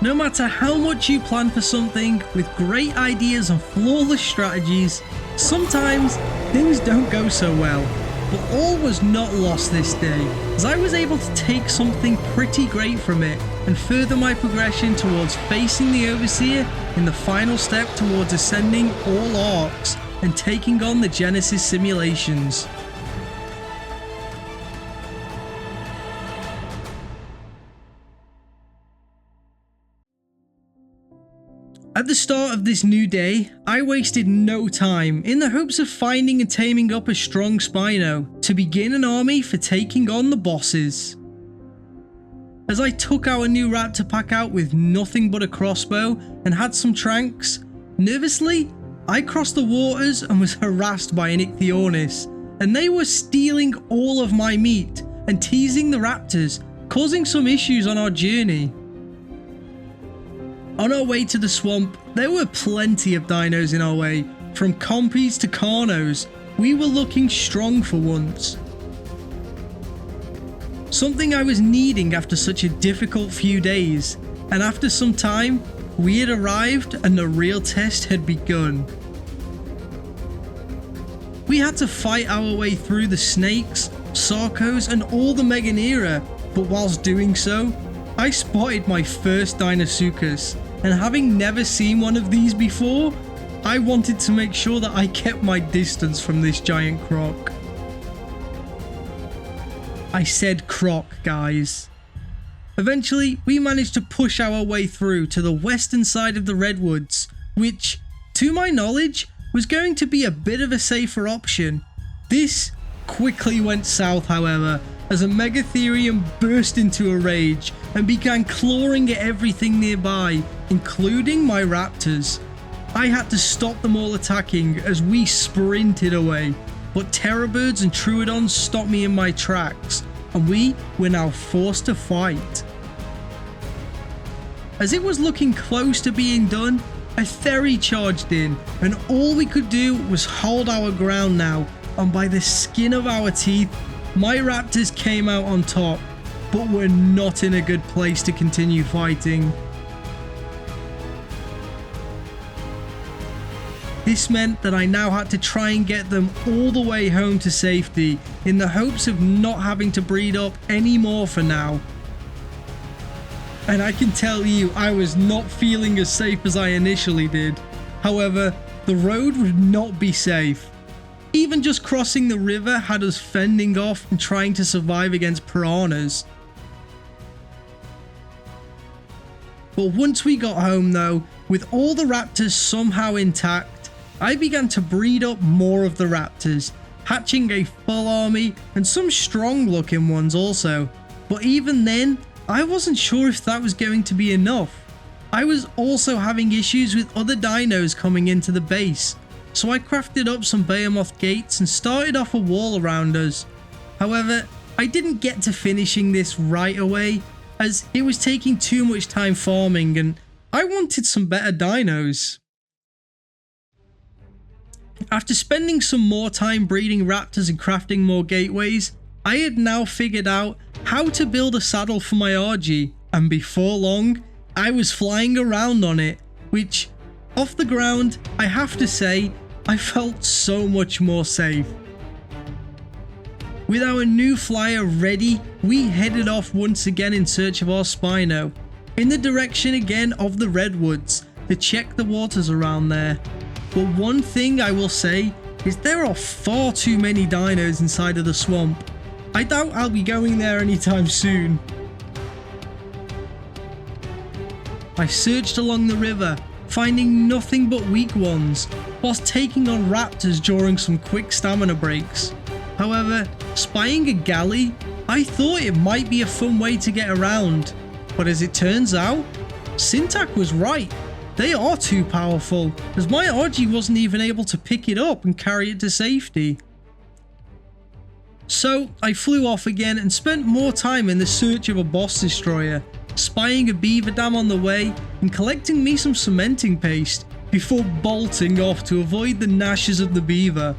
No matter how much you plan for something with great ideas and flawless strategies, sometimes things don't go so well. But all was not lost this day, as I was able to take something pretty great from it and further my progression towards facing the Overseer in the final step towards ascending all arcs and taking on the Genesis simulations. At the start of this new day, I wasted no time in the hopes of finding and taming up a strong Spino to begin an army for taking on the bosses. As I took our new Raptor pack out with nothing but a crossbow and had some tranks, nervously, I crossed the waters and was harassed by an Ichthyornis, and they were stealing all of my meat and teasing the raptors, causing some issues on our journey. On our way to the swamp, there were plenty of dinos in our way, from compies to carnos. We were looking strong for once. Something I was needing after such a difficult few days, and after some time, we had arrived and the real test had begun. We had to fight our way through the snakes, Sarcos and all the Meganeira, but whilst doing so, I spotted my first Deinosuchus, and having never seen one of these before, I wanted to make sure that I kept my distance from this giant croc. I said croc, guys. Eventually, we managed to push our way through to the western side of the Redwoods, which, to my knowledge, was going to be a bit of a safer option. This quickly went south, however, as a Megatherium burst into a rage and began clawing at everything nearby, including my raptors. I had to stop them all attacking as we sprinted away, but Terrorbirds and Troodons stopped me in my tracks, and we were now forced to fight. As it was looking close to being done, a Theri charged in, and all we could do was hold our ground now, and by the skin of our teeth, my raptors came out on top, but were not in a good place to continue fighting. This meant that I now had to try and get them all the way home to safety in the hopes of not having to breed up any more for now. And I can tell you, I was not feeling as safe as I initially did. However, the road would not be safe. Even just crossing the river had us fending off and trying to survive against piranhas. But once we got home though, with all the raptors somehow intact, I began to breed up more of the raptors, hatching a full army and some strong looking ones also. But even then, I wasn't sure if that was going to be enough. I was also having issues with other dinos coming into the base, so I crafted up some Behemoth gates and started off a wall around us. However, I didn't get to finishing this right away, as it was taking too much time farming and I wanted some better dinos. After spending some more time breeding raptors and crafting more gateways, I had now figured out how to build a saddle for my RG, and before long, I was flying around on it, which, off the ground, I have to say, I felt so much more safe. With our new flyer ready, we headed off once again in search of our Spino, in the direction again of the Redwoods, to check the waters around there. But one thing I will say is there are far too many dinos inside of the swamp. I doubt I'll be going there anytime soon. I searched along the river, finding nothing but weak ones, whilst taking on raptors during some quick stamina breaks. However, spying a galley, I thought it might be a fun way to get around, but as it turns out, Syntac was right. They are too powerful, as my RG wasn't even able to pick it up and carry it to safety. So I flew off again and spent more time in the search of a boss destroyer, spying a beaver dam on the way and collecting me some cementing paste before bolting off to avoid the gnashes of the beaver.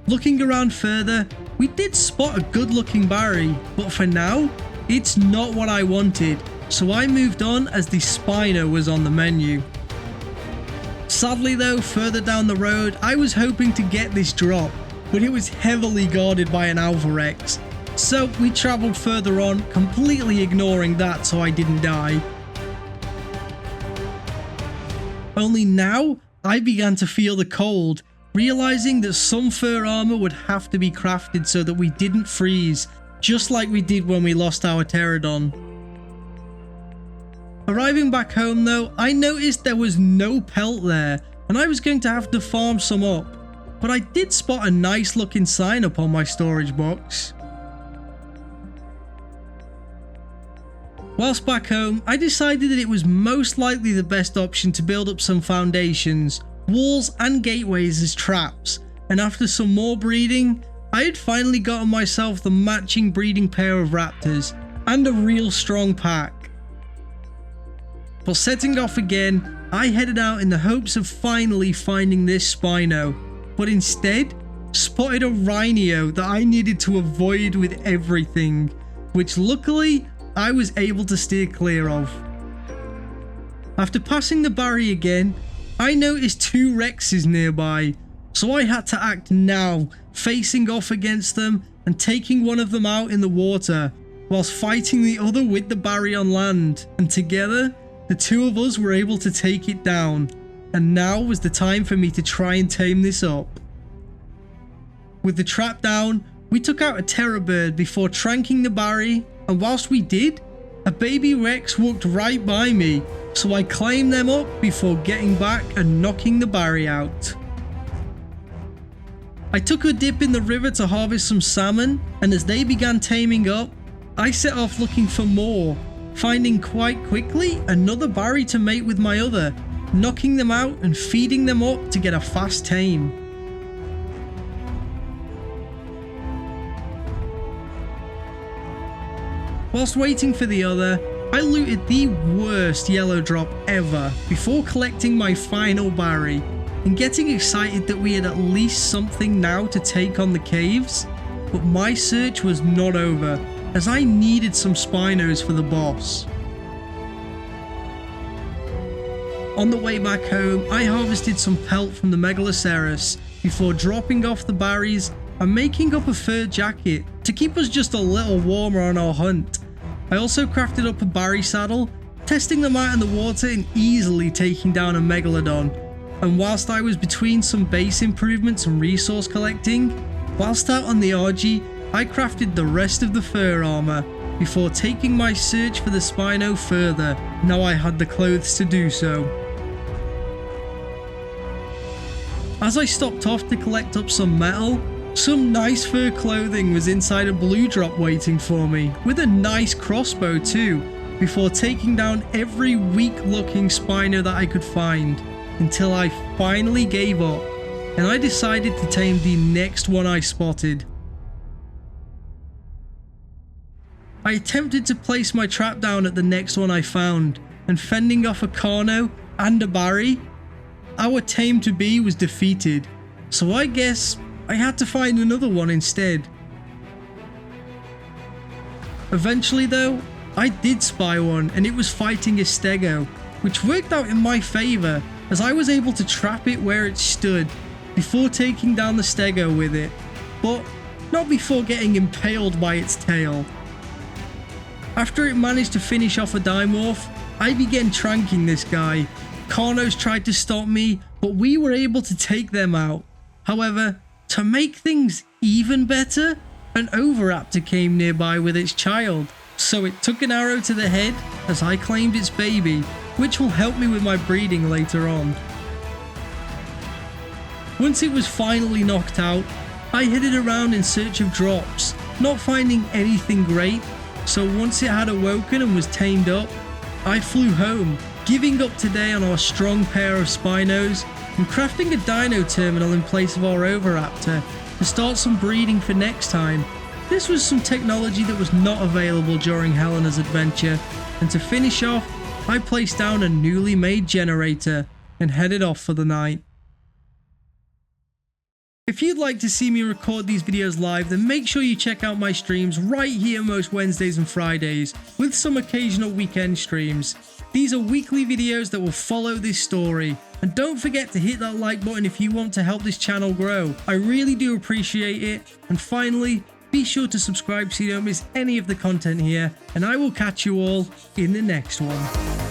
Looking around further, we did spot a good looking Barry, but for now, it's not what I wanted, so I moved on as the Spino was on the menu. Sadly though, further down the road, I was hoping to get this drop, but it was heavily guarded by an Alpha Rex. So we travelled further on, completely ignoring that so I didn't die. Only now, I began to feel the cold, realising that some fur armour would have to be crafted so that we didn't freeze, just like we did when we lost our Pterodon. Arriving back home though, I noticed there was no pelt there, and I was going to have to farm some up, but I did spot a nice looking sign up on my storage box. Whilst back home, I decided that it was most likely the best option to build up some foundations, walls and gateways as traps, and after some more breeding, I had finally gotten myself the matching breeding pair of raptors, and a real strong pack. For setting off again, I headed out in the hopes of finally finding this Spino, but instead spotted a Rhinio that I needed to avoid with everything, which luckily I was able to steer clear of. After passing the barrier again, I noticed two Rexes nearby, so I had to act now, facing off against them and taking one of them out in the water, whilst fighting the other with the barrier on land, and together, the two of us were able to take it down, and now was the time for me to try and tame this up. With the trap down, we took out a Terror Bird before tranking the barrier, and whilst we did, a baby Rex walked right by me, so I claimed them up before getting back and knocking the barrier out. I took a dip in the river to harvest some salmon, and as they began taming up, I set off looking for more, finding quite quickly another barrier to mate with my other, knocking them out and feeding them up to get a fast tame. Whilst waiting for the other, I looted the worst yellow drop ever before collecting my final barrier and getting excited that we had at least something now to take on the caves, but my search was not over as I needed some Spinos for the boss. On the way back home, I harvested some pelt from the Megaloceros before dropping off the barriers and making up a fur jacket to keep us just a little warmer on our hunt. I also crafted up a barrier saddle, testing them out in the water and easily taking down a Megalodon. And whilst I was between some base improvements and resource collecting, whilst out on the RG, I crafted the rest of the fur armor before taking my search for the Spino further, now I had the clothes to do so. As I stopped off to collect up some metal, some nice fur clothing was inside a blue drop waiting for me, with a nice crossbow too, before taking down every weak looking Spino that I could find, until I finally gave up, and I decided to tame the next one I spotted. I attempted to place my trap down at the next one I found, and fending off a Carno and a Barry, our tame-to-be was defeated, so I guess I had to find another one instead. Eventually though, I did spy one, and it was fighting a Stego, which worked out in my favour as I was able to trap it where it stood before taking down the Stego with it, but not before getting impaled by its tail. After it managed to finish off a Dimorph, I began tranking this guy. Carnos tried to stop me, but we were able to take them out. However, to make things even better, an Oviraptor came nearby with its child, so it took an arrow to the head as I claimed its baby, which will help me with my breeding later on. Once it was finally knocked out, I headed around in search of drops, not finding anything great, so once it had awoken and was tamed up, I flew home, giving up today on our strong pair of Spinos and crafting a dino terminal in place of our Oviraptor to start some breeding for next time. This was some technology that was not available during Helena's adventure, and to finish off, I placed down a newly made generator and headed off for the night. If you'd like to see me record these videos live, then make sure you check out my streams right here most Wednesdays and Fridays, with some occasional weekend streams. These are weekly videos that will follow this story. And don't forget to hit that like button if you want to help this channel grow. I really do appreciate it. And finally, be sure to subscribe so you don't miss any of the content here. And I will catch you all in the next one.